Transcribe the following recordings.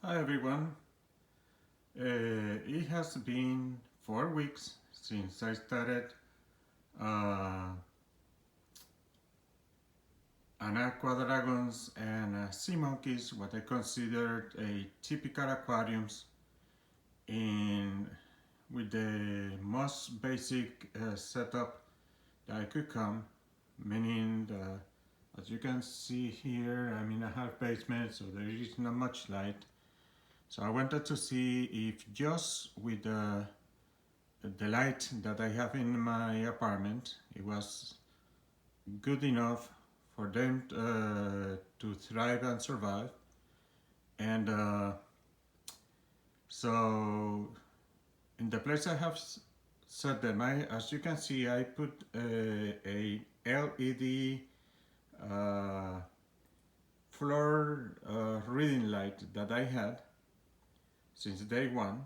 Hi everyone. It has been 4 weeks since I started uh, an aqua dragons and sea monkeys, what I considered a typical aquariums in with the most basic setup that I could come, meaning as you can see here, I'm in a half basement, so there is not much light. So I wanted to see if just with the light that I have in my apartment, it was good enough for them to thrive and survive. And so in the place I have set them, as you can see, I put a LED uh, floor reading light that I had since day one.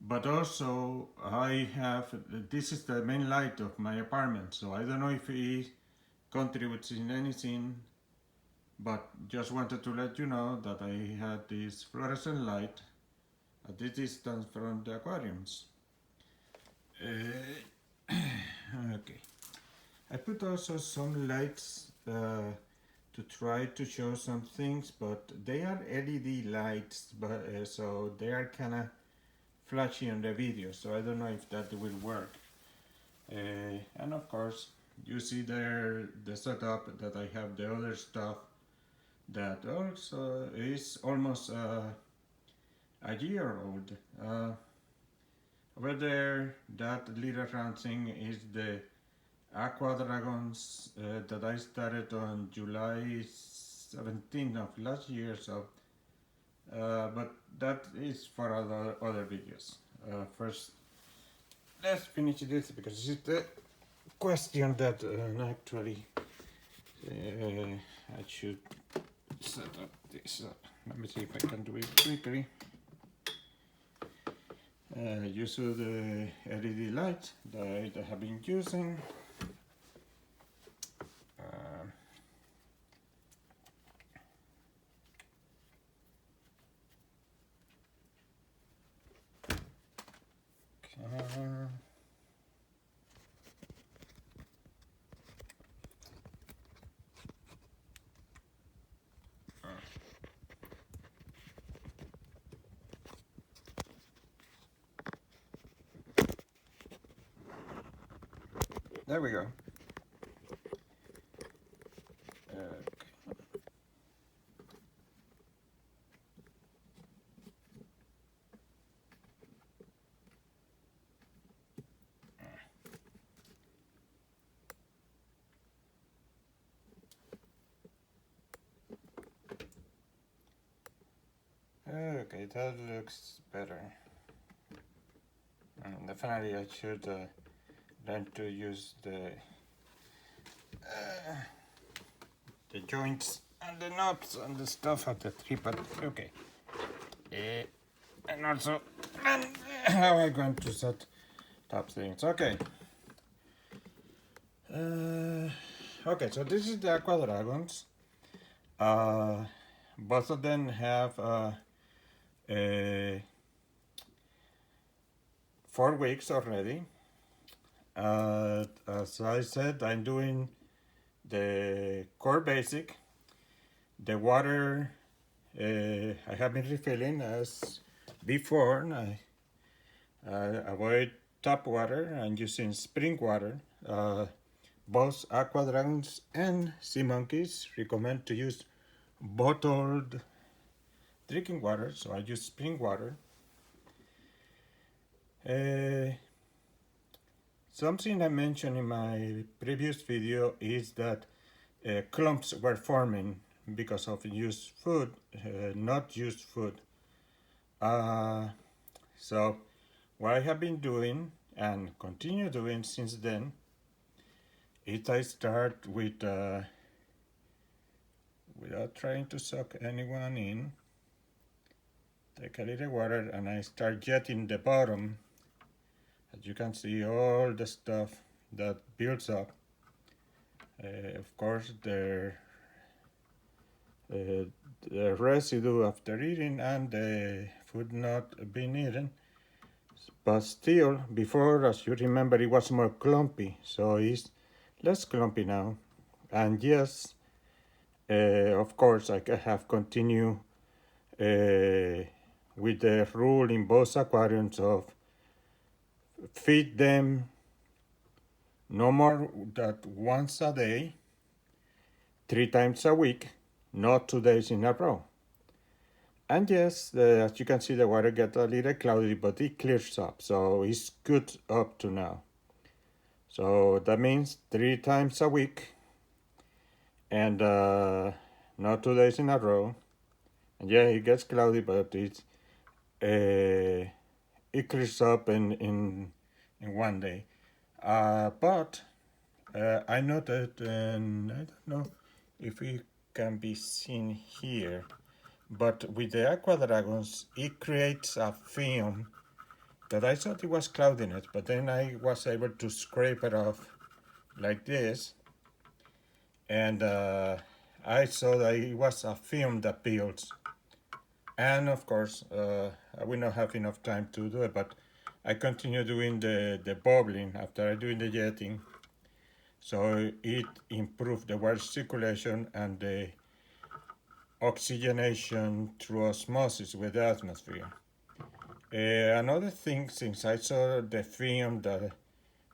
But also I have, this is the main light of my apartment, so I don't know if it contributes in anything, but just wanted to let you know that I had this fluorescent light at this distance from the aquariums. Okay, I put also some lights to try to show some things, but they are LED lights, but so they are kind of flashy on the video, so I don't know if that will work. And of course, you see there the setup that I have the other stuff that also is almost a year old. Over there, that little round thing is the Aqua Dragons that I started on July 17th of last year. So, but that is for other videos. First, let's finish this because this is the question that actually I should set up this up. Let me see if I can do it quickly. Use the LED light that I have been using. There we go. Okay, that looks better. Definitely I should learn to use the joints and the knobs and the stuff at the tripod. Okay. And also how I'm going to set top things. Okay. Okay, so this is the Aqua Dragons. Both of them have 4 weeks already. As I said, I'm doing the core basic. The water I have been refilling as before. I avoid tap water and using spring water. Both Aqua Dragons and Sea Monkeys recommend to use bottled drinking water, so I use spring water. Something I mentioned in my previous video is that clumps were forming because of used food, not used food. So what I have been doing and continue doing since then is I start with, without trying to suck anyone in, take a little water and I start jetting the bottom. As you can see, all the stuff that builds up. Of course, the residue after eating and the food not being eaten. But still, before, as you remember, it was more clumpy, so it's less clumpy now. And yes, of course, I have continued with the rule in both aquariums of feed them no more than once a day, 3 times a week, not 2 days in a row. And yes, as you can see, the water gets a little cloudy, but it clears up, so it's good up to now. So that means 3 times a week, and not 2 days in a row. And yeah, it gets cloudy, but it clears up in one day. But I noted, and I don't know if it can be seen here, but with the Aqua Dragons, it creates a film that I thought it was cloudiness, but then I was able to scrape it off like this, and I saw that it was a film that peels. And of course, I will not have enough time to do it, but I continue doing the bubbling after I do the jetting. So it improved the water circulation and the oxygenation through osmosis with the atmosphere. Another thing, since I saw the film that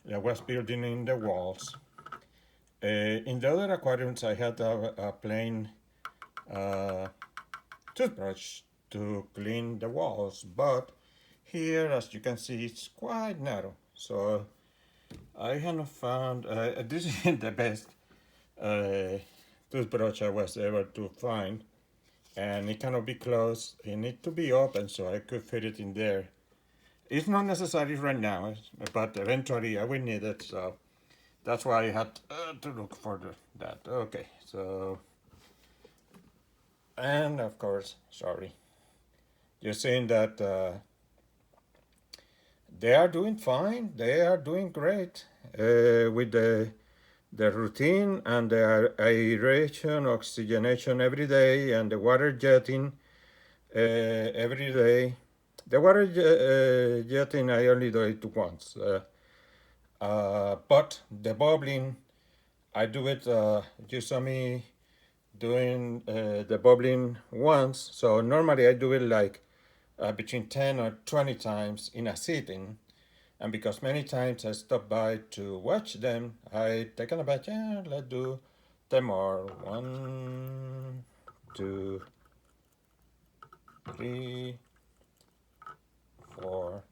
was building in the walls, in the other aquariums I had a plain toothbrush to clean the walls, but here, as you can see, it's quite narrow. So I have not found, this is the best toothbrush I was able to find, and it cannot be closed. It needs to be open so I could fit it in there. It's not necessary right now, but eventually I will need it, so that's why I had to look for that. Okay, so, and of course, sorry, you're saying that they are doing fine, they are doing great with the routine and the aeration, oxygenation every day, and the water jetting every day. The water jetting, I only do it once. But the bubbling, I do it, you saw me doing the bubbling once. So normally I do it like between 10 or 20 times in a sitting. And because many times I stop by to watch them, I take a bath, yeah, let's do 10 more. 1, 2, 3, 4,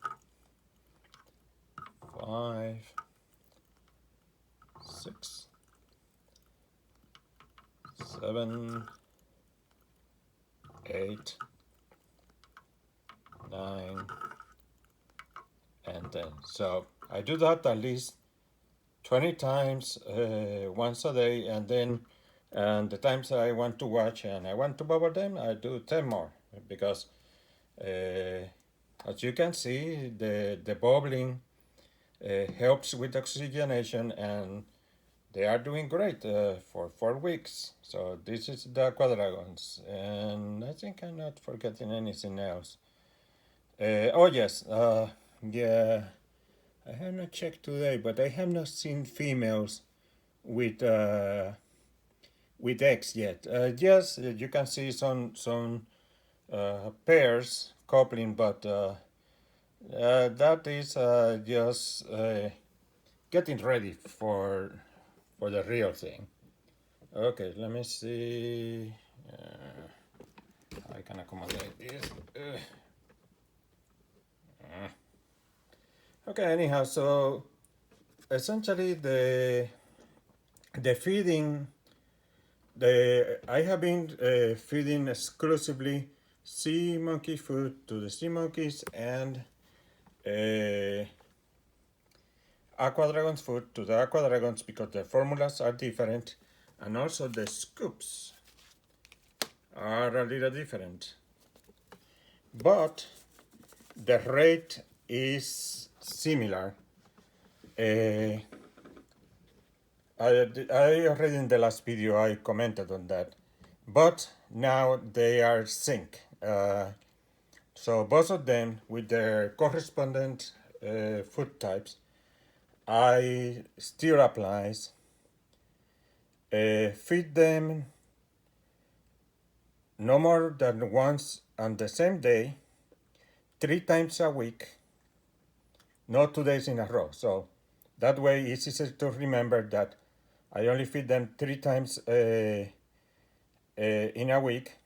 5, 6, 7, 8, 9, and 10. So I do that at least 20 times once a day, and then the times I want to watch and I want to bubble them, I do 10 more, because as you can see, the bubbling helps with oxygenation, and they are doing great for 4 weeks. So this is the Aqua Dragons, and I think I'm not forgetting anything else. Oh yes, yeah, I have not checked today, but I have not seen females with eggs yet. Yes, you can see some pairs coupling, but that is just getting ready for the real thing. Okay, let me see. I can accommodate this. Okay, anyhow, so essentially the feeding, I have been feeding exclusively sea monkey food to the sea monkeys, and Aqua Dragons food to the Aqua Dragons, because the formulas are different, and also the scoops are a little different. But the rate is similar. I already in the last video I commented on that, but now they are sync. So both of them with their correspondent food types, I still applies, feed them no more than once on the same day, 3 times a week, not 2 days in a row. So that way it's easy to remember that I only feed them 3 times in a week.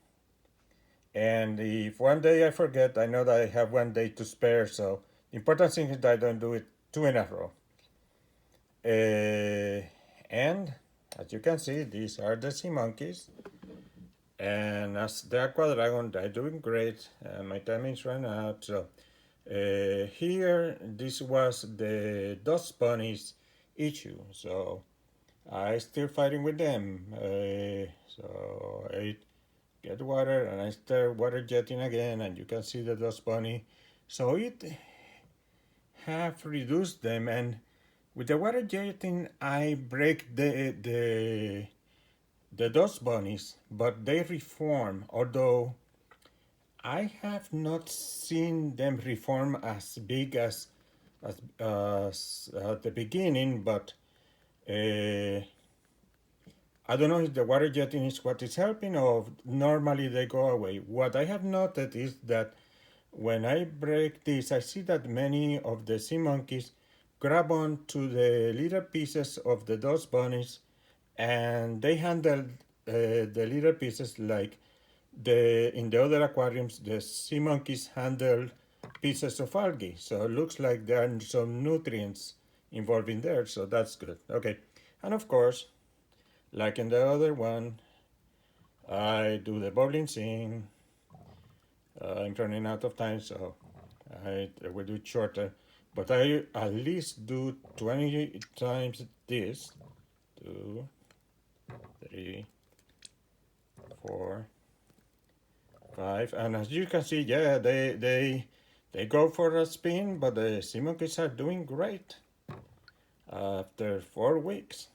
And if one day I forget, I know that I have one day to spare. So the important thing is that I don't do it 2 in a row. And as you can see, these are the sea monkeys. And as the aqua dragon, they're doing great. My time is run out. So here, this was the dust bunnies issue. So I still fighting with them. So I get water and I start water jetting again, and you can see the dust bunny. So it have reduced them, and with the water jetting, I break the dust bunnies, but they reform. Although I have not seen them reform as big as at the beginning, but I don't know if the water jetting is what is helping or normally they go away. What I have noted is that when I break this, I see that many of the sea monkeys grab on to the little pieces of the dust bunnies and they handle the little pieces like in the other aquariums, the sea monkeys handle pieces of algae. So it looks like there are some nutrients involved in there, so that's good. Okay, and of course, like in the other one, I do the bubbling scene. I'm running out of time, so I will do it shorter. But I at least do 20 times this. 2, 3, 4, 5. And as you can see, yeah, they go for a spin, but the sea monkeys are doing great after 4 weeks.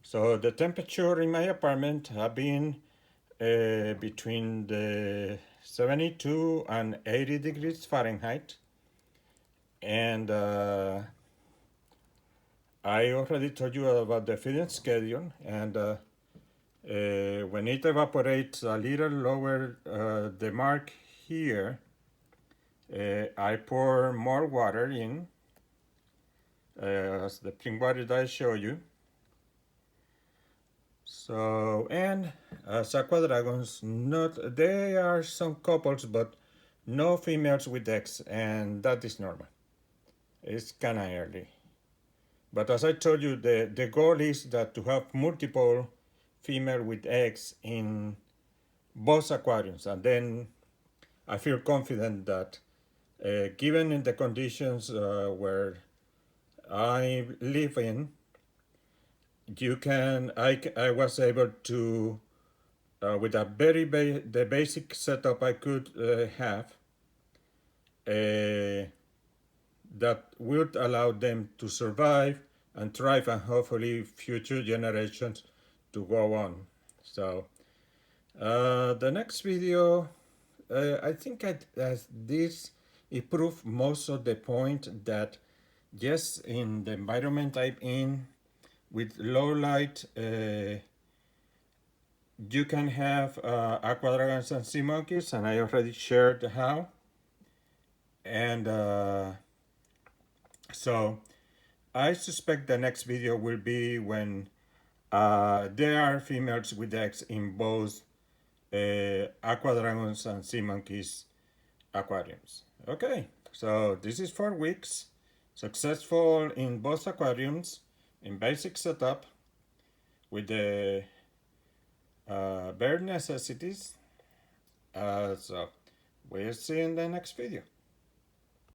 So the temperature in my apartment have been between the 72 and 80 degrees Fahrenheit. And I already told you about the feeding schedule. And when it evaporates a little lower the mark here, I pour more water in, as the pink water that I show you. So, and aqua dragons, not, there are some couples, but no females with eggs, and that is normal. It's kind of early. But as I told you, the goal is that to have multiple female with eggs in both aquariums, and then I feel confident that given in the conditions where I live in, I was able to with a the basic setup I could have that would allow them to survive and thrive, and hopefully future generations to go on. So the next video, I think this it proved most of the point that yes, in the environment I'm in with low light, you can have aqua dragons and sea monkeys, and I already shared how. And so I suspect the next video will be when there are females with eggs in both aqua dragons and sea monkeys aquariums. Okay, so this is 4 weeks, successful in both aquariums, in basic setup, with the bare necessities. So we'll see you in the next video.